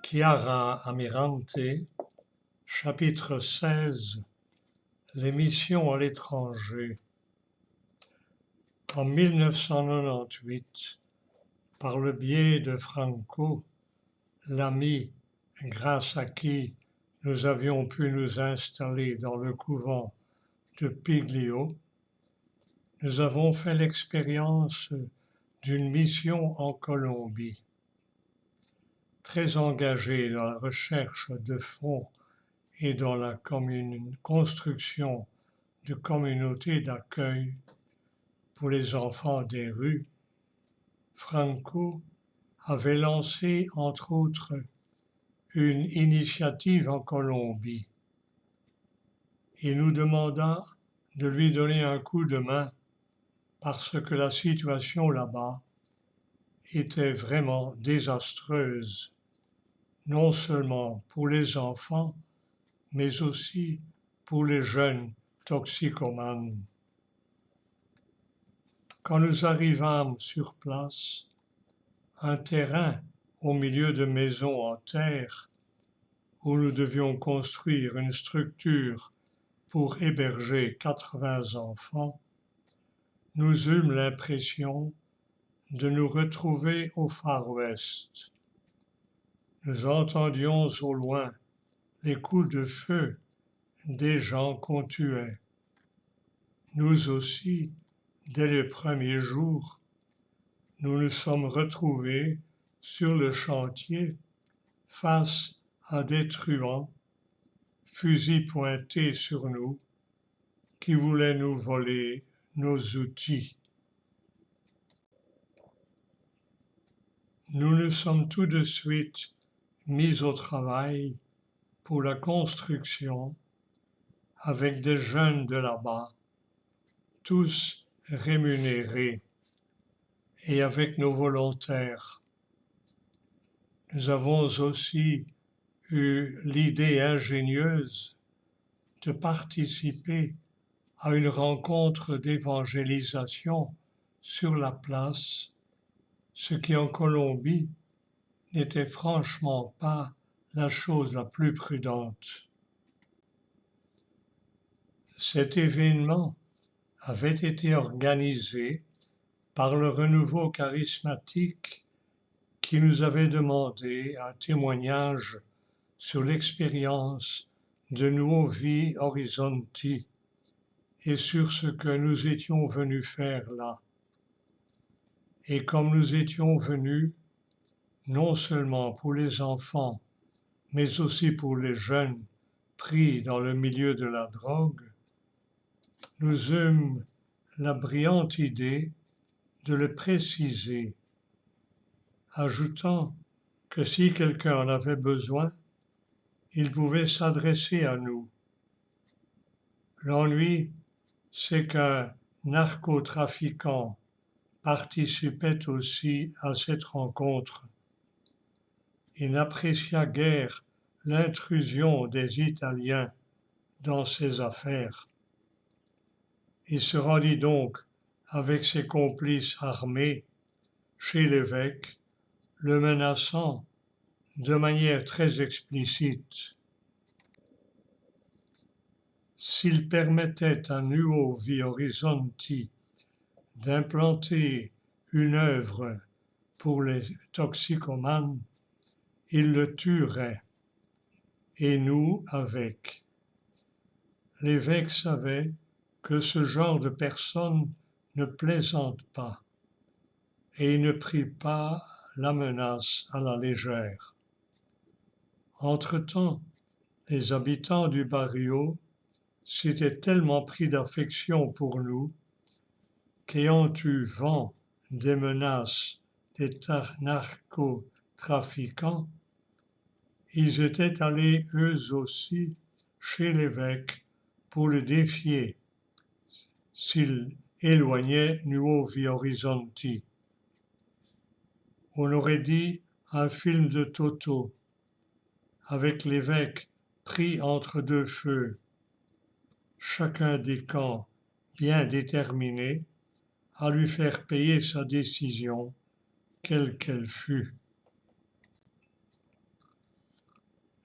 Chiara Amirante, chapitre 16. Les missions à l'étranger. En 1998, par le biais de Franco, l'ami grâce à qui nous avions pu nous installer dans le couvent de Piglio, nous avons fait l'expérience d'une mission en Colombie. Très engagé dans la recherche de fonds et dans la construction de communautés d'accueil pour les enfants des rues, Franco avait lancé entre autres une initiative en Colombie. Il nous demanda de lui donner un coup de main parce que la situation là-bas était vraiment désastreuse, non seulement pour les enfants, mais aussi pour les jeunes toxicomanes. Quand nous arrivâmes sur place, un terrain au milieu de maisons en terre, où nous devions construire une structure pour héberger 80 enfants, nous eûmes l'impression de nous retrouver au Far West. Nous entendions au loin les coups de feu des gens qu'on tuait. Nous aussi, dès les premiers jours, nous nous sommes retrouvés sur le chantier face à des truands, fusils pointés sur nous, qui voulaient nous voler nos outils. Nous nous sommes tout de suite mis au travail pour la construction avec des jeunes de là-bas, tous rémunérés, et avec nos volontaires. Nous avons aussi eu l'idée ingénieuse de participer à une rencontre d'évangélisation sur la place, ce qui en Colombie n'était franchement pas la chose la plus prudente. Cet événement avait été organisé par le renouveau charismatique qui nous avait demandé un témoignage sur l'expérience de Nuovo Horizonti et sur ce que nous étions venus faire là. Et comme nous étions venus, non seulement pour les enfants, mais aussi pour les jeunes pris dans le milieu de la drogue, nous eûmes la brillante idée de le préciser, ajoutant que si quelqu'un en avait besoin, il pouvait s'adresser à nous. L'ennui, c'est qu'un narcotrafiquant participait aussi à cette rencontre. Il n'apprécia guère l'intrusion des Italiens dans ses affaires. Il se rendit donc avec ses complices armés chez l'évêque, le menaçant de manière très explicite. S'il permettait à Nuovo Horizonti d'implanter une œuvre pour les toxicomanes, il le tuerait, et nous avec. L'évêque savait que ce genre de personnes ne plaisante pas, et il ne prit pas la menace à la légère. Entre-temps, les habitants du barrio s'étaient tellement pris d'affection pour nous qu'ayant eu vent des menaces des narcotrafiquants, ils étaient allés eux aussi chez l'évêque pour le défier s'il éloignait Nuovo Horizonti. On aurait dit un film de Toto, avec l'évêque pris entre deux feux, chacun des camps bien déterminé à lui faire payer sa décision, quelle qu'elle fût.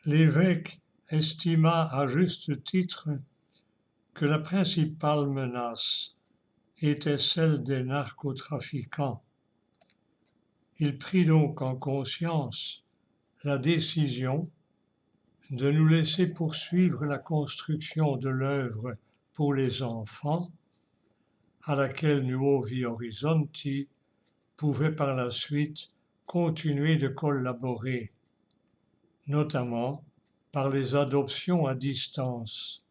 L'évêque estima à juste titre que la principale menace était celle des narcotrafiquants. Il prit donc en conscience la décision de nous laisser poursuivre la construction de l'œuvre pour les enfants, à laquelle Nuovi Horizonti pouvait par la suite continuer de collaborer, notamment par les adoptions à distance.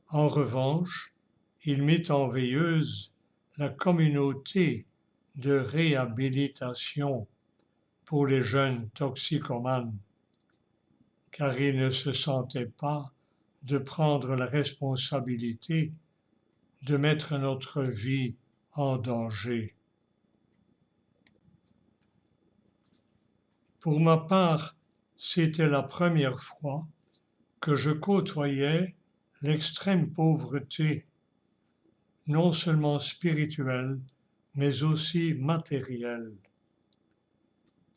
En revanche, il mit en veilleuse la communauté de réhabilitation pour les jeunes toxicomanes, car il ne se sentait pas de prendre la responsabilité de mettre notre vie en danger. Pour ma part, c'était la première fois que je côtoyais l'extrême pauvreté, non seulement spirituelle, mais aussi matérielle.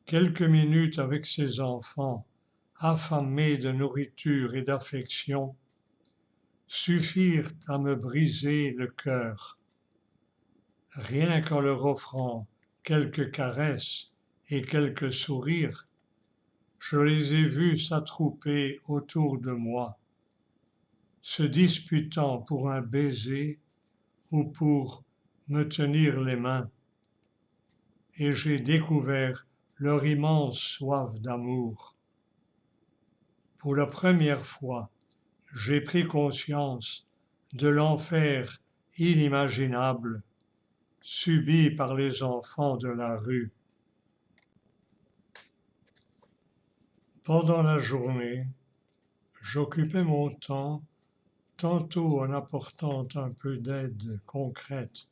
Quelques minutes avec ces enfants, affamés de nourriture et d'affection, suffirent à me briser le cœur. Rien qu'en leur offrant quelques caresses et quelques sourires, je les ai vus s'attrouper autour de moi, se disputant pour un baiser ou pour me tenir les mains, et j'ai découvert leur immense soif d'amour. Pour la première fois, j'ai pris conscience de l'enfer inimaginable subi par les enfants de la rue. Pendant la journée, j'occupais mon temps tantôt en apportant un peu d'aide concrète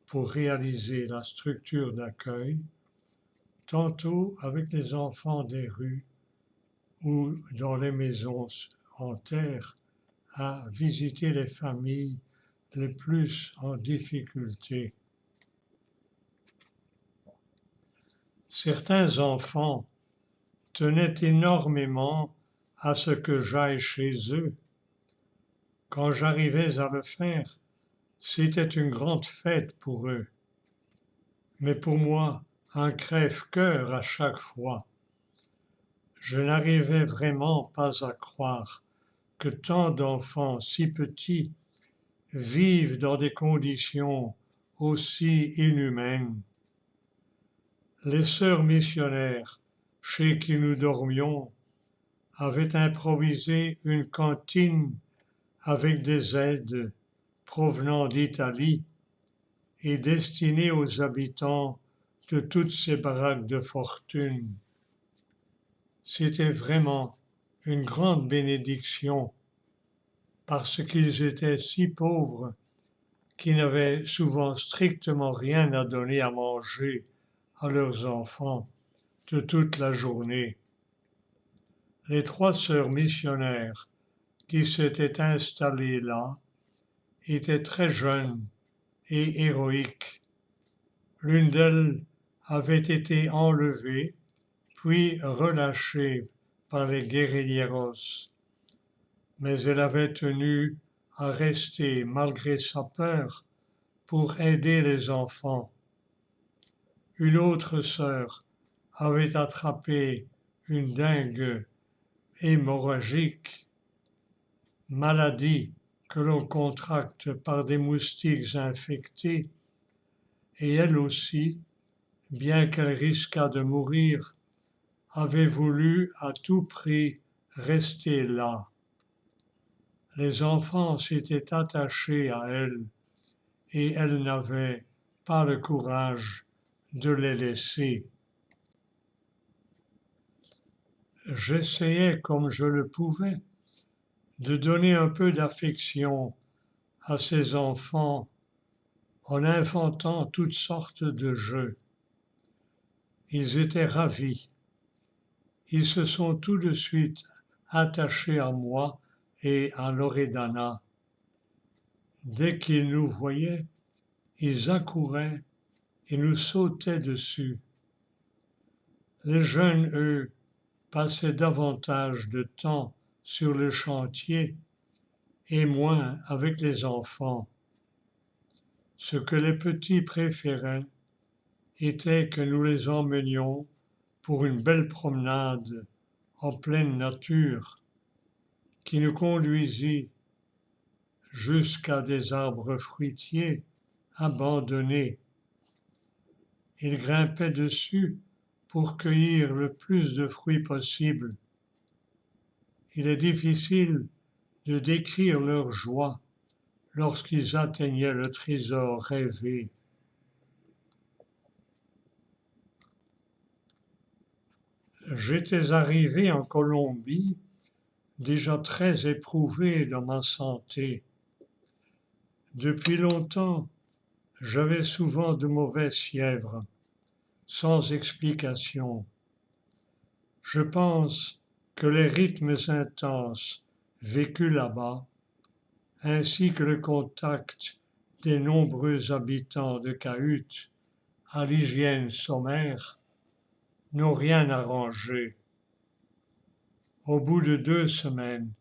pour réaliser la structure d'accueil, tantôt avec les enfants des rues ou dans les maisons en terre à visiter les familles les plus en difficulté. Certains enfants tenaient énormément à ce que j'aille chez eux. Quand j'arrivais à le faire, c'était une grande fête pour eux. Mais pour moi, un crève-cœur à chaque fois. Je n'arrivais vraiment pas à croire que tant d'enfants si petits vivent dans des conditions aussi inhumaines. Les sœurs missionnaires chez qui nous dormions avaient improvisé une cantine avec des aides provenant d'Italie et destinées aux habitants de toutes ces baraques de fortune. C'était vraiment une grande bénédiction parce qu'ils étaient si pauvres qu'ils n'avaient souvent strictement rien à donner à manger à leurs enfants de toute la journée. Les 3 sœurs missionnaires qui s'étaient installées là étaient très jeunes et héroïques. L'une d'elles avait été enlevée puis relâchée par les guérilleros, mais elle avait tenu à rester malgré sa peur pour aider les enfants. Une autre sœur avait attrapé une dengue hémorragique, maladie que l'on contracte par des moustiques infectés, et elle aussi, bien qu'elle risquât de mourir, avait voulu à tout prix rester là. Les enfants s'étaient attachés à elle et elle n'avait pas le courage de les laisser. J'essayais comme je le pouvais de donner un peu d'affection à ces enfants en inventant toutes sortes de jeux. Ils étaient ravis. Ils se sont tout de suite attachés à moi et à Loredana. Dès qu'ils nous voyaient, ils accouraient et nous sautaient dessus. Les jeunes, eux, passait davantage de temps sur le chantier et moins avec les enfants. Ce que les petits préféraient était que nous les emmenions pour une belle promenade en pleine nature qui nous conduisit jusqu'à des arbres fruitiers abandonnés. Ils grimpaient dessus pour cueillir le plus de fruits possible. Il est difficile de décrire leur joie lorsqu'ils atteignaient le trésor rêvé. J'étais arrivé en Colombie déjà très éprouvé dans ma santé. Depuis longtemps, j'avais souvent de mauvaises fièvres, sans explication. Je pense que les rythmes intenses vécus là-bas, ainsi que le contact des nombreux habitants de cahutes à l'hygiène sommaire, n'ont rien arrangé. Au bout de 2 semaines,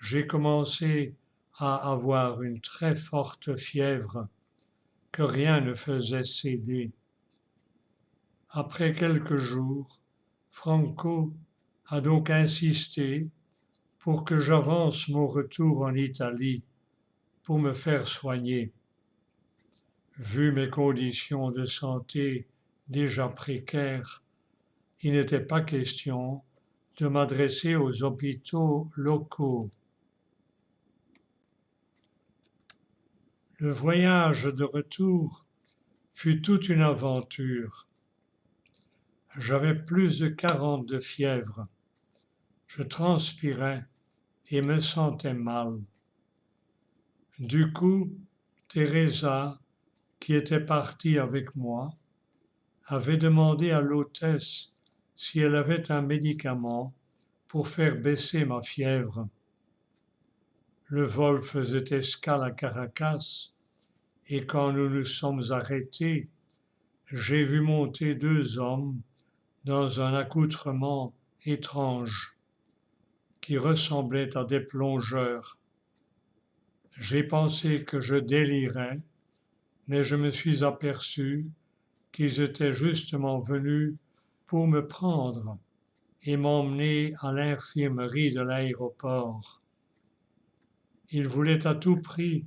j'ai commencé à avoir une très forte fièvre que rien ne faisait céder. Après quelques jours, Franco a donc insisté pour que j'avance mon retour en Italie pour me faire soigner. Vu mes conditions de santé déjà précaires, il n'était pas question de m'adresser aux hôpitaux locaux. Le voyage de retour fut toute une aventure. J'avais plus de 40 de fièvre. Je transpirais et me sentais mal. Du coup, Teresa, qui était partie avec moi, avait demandé à l'hôtesse si elle avait un médicament pour faire baisser ma fièvre. Le vol faisait escale à Caracas et quand nous nous sommes arrêtés, j'ai vu monter 2 hommes dans un accoutrement étrange qui ressemblait à des plongeurs. J'ai pensé que je délirais, mais je me suis aperçu qu'ils étaient justement venus pour me prendre et m'emmener à l'infirmerie de l'aéroport. Ils voulaient à tout prix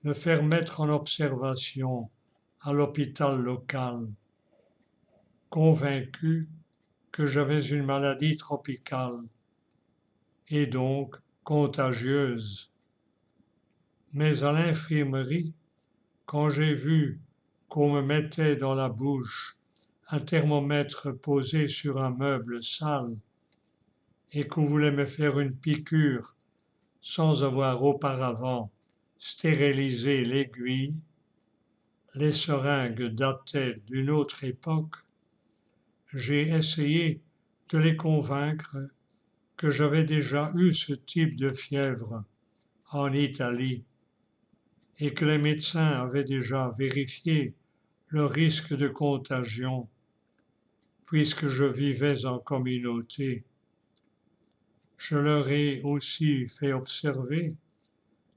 me faire mettre en observation à l'hôpital local, convaincus que j'avais une maladie tropicale et donc contagieuse. Mais à l'infirmerie, quand j'ai vu qu'on me mettait dans la bouche un thermomètre posé sur un meuble sale et qu'on voulait me faire une piqûre sans avoir auparavant stérilisé l'aiguille, les seringues dataient d'une autre époque, j'ai essayé de les convaincre que j'avais déjà eu ce type de fièvre en Italie et que les médecins avaient déjà vérifié le risque de contagion puisque je vivais en communauté. Je leur ai aussi fait observer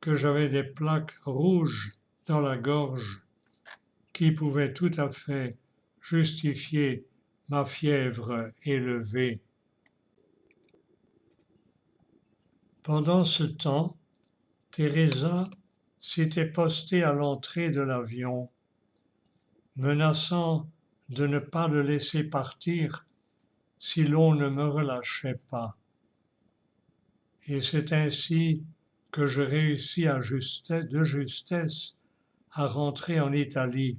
que j'avais des plaques rouges dans la gorge qui pouvaient tout à fait justifier ma fièvre élevée. Pendant ce temps, Teresa s'était postée à l'entrée de l'avion, menaçant de ne pas le laisser partir si l'on ne me relâchait pas. Et c'est ainsi que je réussis de justesse à rentrer en Italie.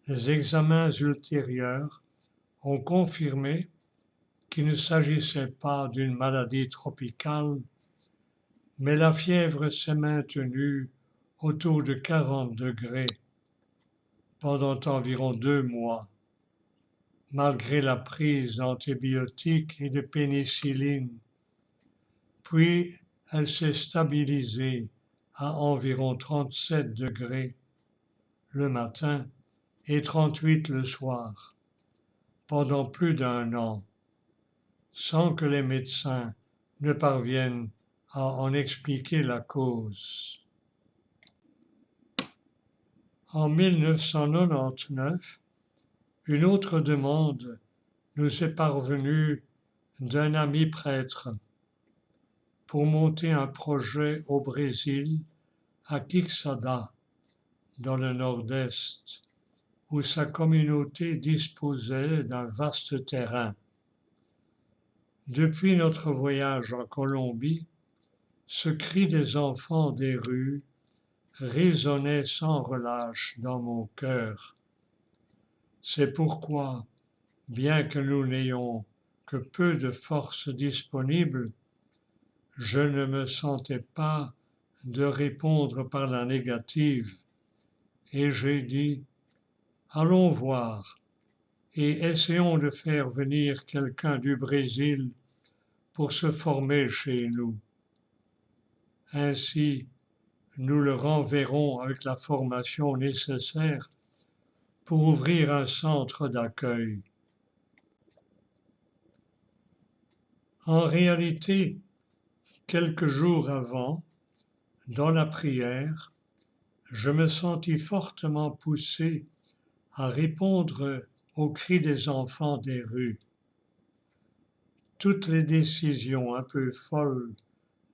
Les examens ultérieurs ont confirmé qu'il ne s'agissait pas d'une maladie tropicale, mais la fièvre s'est maintenue autour de 40 degrés pendant environ 2 mois, malgré la prise d'antibiotiques et de pénicilline. Puis elle s'est stabilisée à environ 37 degrés le matin et 38 le soir, pendant plus d'1 an. sans que les médecins ne parviennent à en expliquer la cause. En 1999, une autre demande nous est parvenue d'un ami prêtre pour monter un projet au Brésil, à Quixada, dans le nord-est, où sa communauté disposait d'un vaste terrain. Depuis notre voyage en Colombie, ce cri des enfants des rues résonnait sans relâche dans mon cœur. C'est pourquoi, bien que nous n'ayons que peu de forces disponibles, je ne me sentais pas de répondre par la négative, et j'ai dit, allons voir et essayons de faire venir quelqu'un du Brésil pour se former chez nous. Ainsi, nous le renverrons avec la formation nécessaire pour ouvrir un centre d'accueil. En réalité, quelques jours avant, dans la prière, je me sentis fortement poussé à répondre aux cris des enfants des rues. Toutes les décisions un peu folles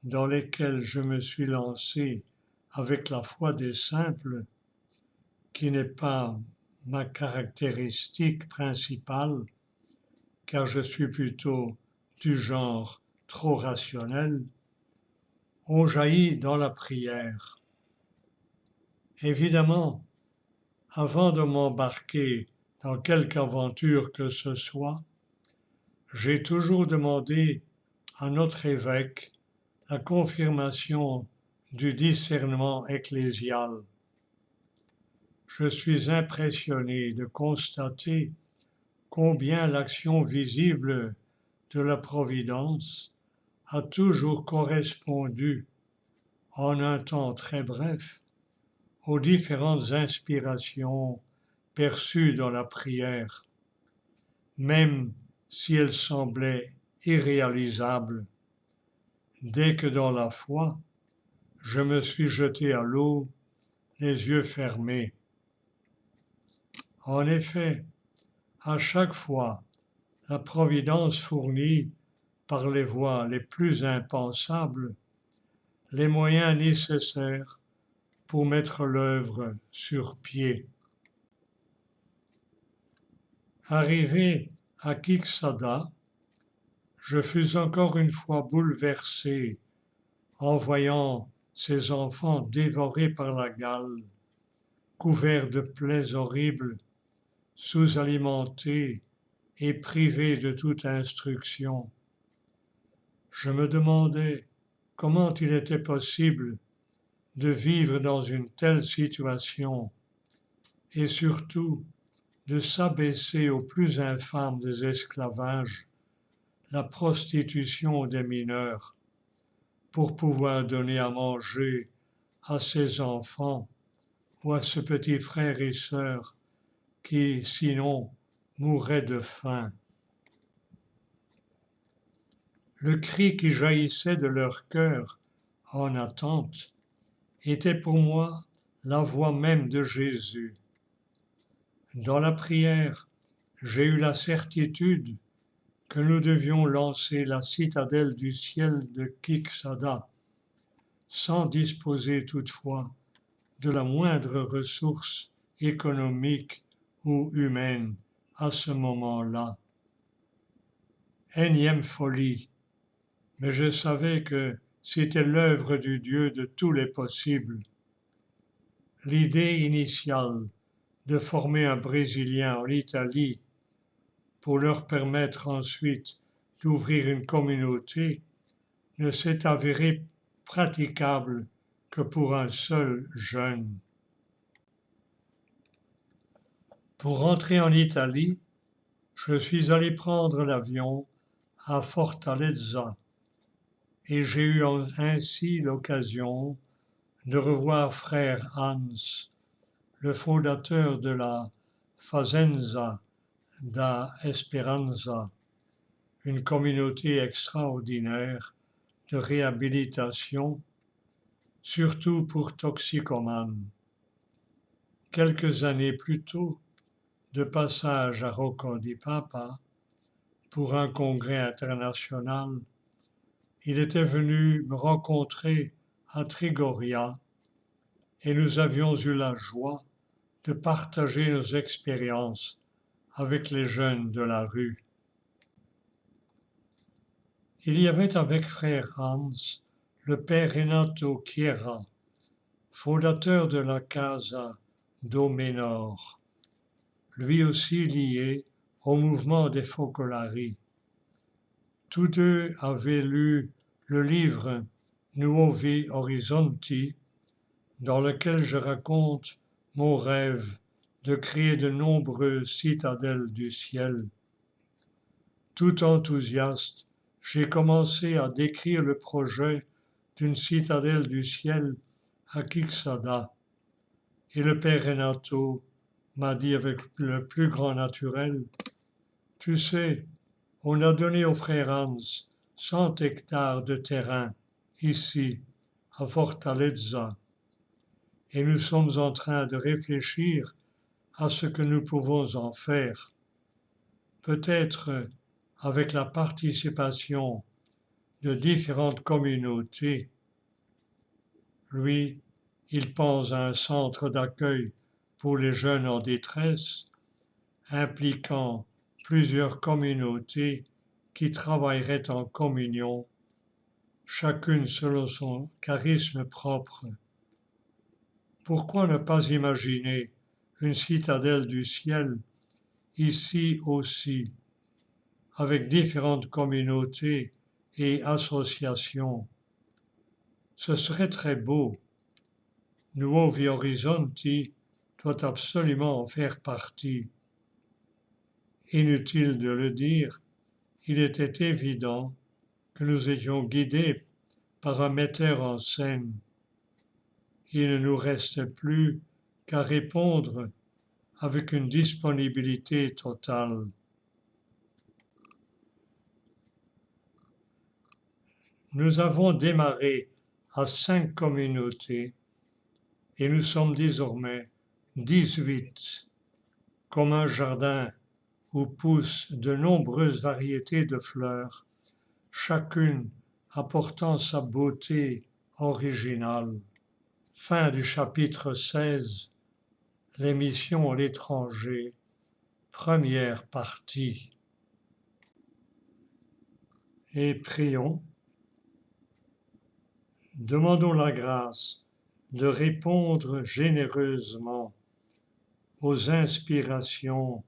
dans lesquelles je me suis lancé avec la foi des simples, qui n'est pas ma caractéristique principale, car je suis plutôt du genre trop rationnel, ont jailli dans la prière. Évidemment, avant de m'embarquer dans quelque aventure que ce soit, j'ai toujours demandé à notre évêque la confirmation du discernement ecclésial. Je suis impressionné de constater combien l'action visible de la Providence a toujours correspondu, en un temps très bref, aux différentes inspirations perçues dans la prière, même si elles semblaient irréalisables. Dès que dans la foi, je me suis jeté à l'eau, les yeux fermés. En effet, à chaque fois, la Providence fournit, par les voies les plus impensables, les moyens nécessaires pour mettre l'œuvre sur pied. Arrivé à Quixada, je fus encore une fois bouleversé en voyant ces enfants dévorés par la gale, couverts de plaies horribles, sous-alimentés et privés de toute instruction. Je me demandais comment il était possible de vivre dans une telle situation et surtout de s'abaisser au plus infâme des esclavages, la prostitution des mineurs, pour pouvoir donner à manger à ses enfants ou à ses petits frères et sœurs qui, sinon, mourraient de faim. Le cri qui jaillissait de leur cœur en attente était pour moi la voix même de Jésus. Dans la prière, j'ai eu la certitude que nous devions lancer la citadelle du ciel de Quixada, sans disposer toutefois de la moindre ressource économique ou humaine à ce moment-là. Énième folie, mais je savais que c'était l'œuvre du Dieu de tous les possibles. L'idée initiale de former un Brésilien en Italie pour leur permettre ensuite d'ouvrir une communauté ne s'est avérée praticable que pour un seul jeune. Pour rentrer en Italie, je suis allé prendre l'avion à Fortaleza et j'ai eu ainsi l'occasion de revoir frère Hans, le fondateur de la Fazenda da Esperança, une communauté extraordinaire de réhabilitation, surtout pour toxicomanes. Quelques années plus tôt, de passage à Rocco di Papa pour un congrès international, il était venu me rencontrer à Trigoria et nous avions eu la joie de partager nos expériences avec les jeunes de la rue. Il y avait avec frère Hans le père Renato Chiera, fondateur de la Casa do Menor, lui aussi lié au mouvement des Focolari. Tous deux avaient lu le livre Nuovi Horizonti, dans lequel je raconte mon rêve de créer de nombreuses citadelles du ciel. Tout enthousiaste, j'ai commencé à décrire le projet d'une citadelle du ciel à Quixada, et le père Renato m'a dit avec le plus grand naturel, « Tu sais, on a donné au frère Hans 100 hectares de terrain, ici, à Fortaleza, et nous sommes en train de réfléchir à ce que nous pouvons en faire. Peut-être avec la participation de différentes communautés. » Lui, il pense à un centre d'accueil pour les jeunes en détresse, impliquant plusieurs communautés qui travailleraient en communion, chacune selon son charisme propre. Pourquoi ne pas imaginer une citadelle du ciel ici aussi, avec différentes communautés et associations? Ce serait très beau. Nuovi Horizonti doit absolument en faire partie. Inutile de le dire, il était évident que nous étions guidés par un metteur en scène. Il ne nous reste plus qu'à répondre avec une disponibilité totale. Nous avons démarré à 5 communautés et nous sommes désormais 18, comme un jardin où poussent de nombreuses variétés de fleurs, chacune apportant sa beauté originale. Fin du chapitre 16, les missions à l'étranger, première partie. Et prions. Demandons la grâce de répondre généreusement aux inspirations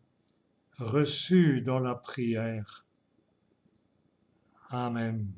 reçues dans la prière. Amen.